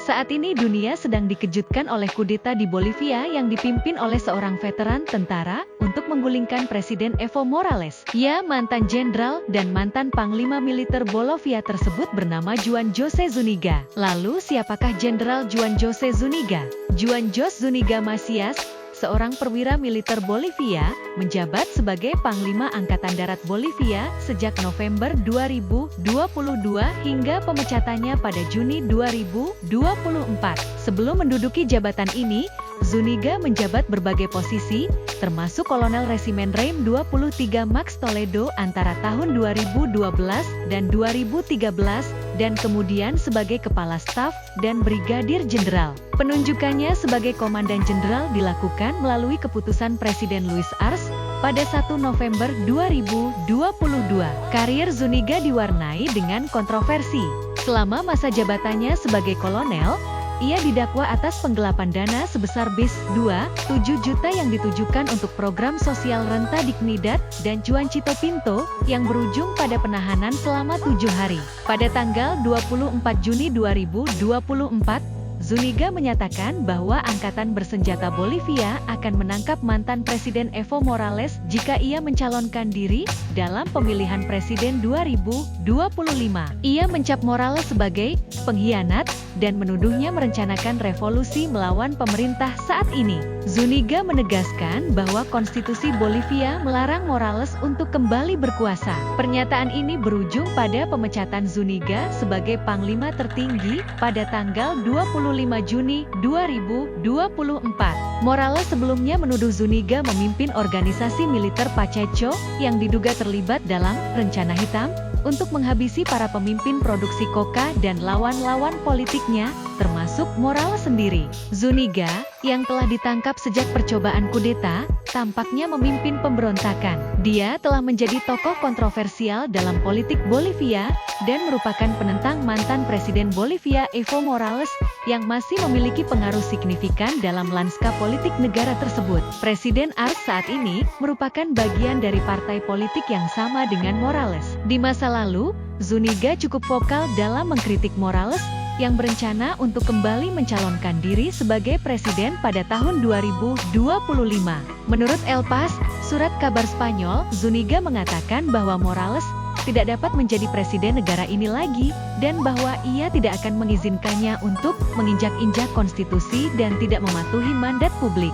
Saat ini dunia sedang dikejutkan oleh kudeta di Bolivia yang dipimpin oleh seorang veteran tentara untuk menggulingkan Presiden Evo Morales. Ia mantan jenderal dan mantan panglima militer Bolivia tersebut bernama Juan José Zuniga. Lalu siapakah Jenderal Juan José Zuniga? Juan José Zuniga Macias, seorang perwira militer Bolivia, menjabat sebagai Panglima Angkatan Darat Bolivia sejak November 2022 hingga pemecatannya pada Juni 2024. Sebelum menduduki jabatan ini, Zuniga menjabat berbagai posisi, termasuk Kolonel Resimen Reim 23 Max Toledo antara tahun 2012 dan 2013, dan kemudian sebagai Kepala Staf dan Brigadir Jenderal. Penunjukannya sebagai Komandan Jenderal dilakukan melalui keputusan Presiden Luis Arce pada 1 November 2022. Karier Zuniga diwarnai dengan kontroversi. Selama masa jabatannya sebagai kolonel, ia didakwa atas penggelapan dana sebesar bis 2,7 juta yang ditujukan untuk program sosial Renta Dignidad dan Juancito Pinto yang berujung pada penahanan selama 7 hari. Pada tanggal 24 Juni 2024, Zuniga menyatakan bahwa Angkatan Bersenjata Bolivia akan menangkap mantan Presiden Evo Morales jika ia mencalonkan diri dalam pemilihan Presiden 2025. Ia mencap Morales sebagai pengkhianat dan menuduhnya merencanakan revolusi melawan pemerintah saat ini. Zuniga menegaskan bahwa konstitusi Bolivia melarang Morales untuk kembali berkuasa. Pernyataan ini berujung pada pemecatan Zuniga sebagai panglima tertinggi pada tanggal 25 Juni 2024. Morales sebelumnya menuduh Zuniga memimpin organisasi militer Pacheco yang diduga terlibat dalam rencana hitam untuk menghabisi para pemimpin produksi koka dan lawan-lawan politiknya, termasuk Morales sendiri. Zuniga, yang telah ditangkap sejak percobaan kudeta, tampaknya memimpin pemberontakan. Dia telah menjadi tokoh kontroversial dalam politik Bolivia dan merupakan penentang mantan Presiden Bolivia Evo Morales yang masih memiliki pengaruh signifikan dalam lanskap politik negara tersebut. Presiden Arce saat ini merupakan bagian dari partai politik yang sama dengan Morales. Di masa lalu, Zuniga cukup vokal dalam mengkritik Morales yang berencana untuk kembali mencalonkan diri sebagai presiden pada tahun 2025. Menurut El Pas, surat kabar Spanyol, Zuniga mengatakan bahwa Morales tidak dapat menjadi presiden negara ini lagi, dan bahwa ia tidak akan mengizinkannya untuk menginjak-injak konstitusi dan tidak mematuhi mandat publik.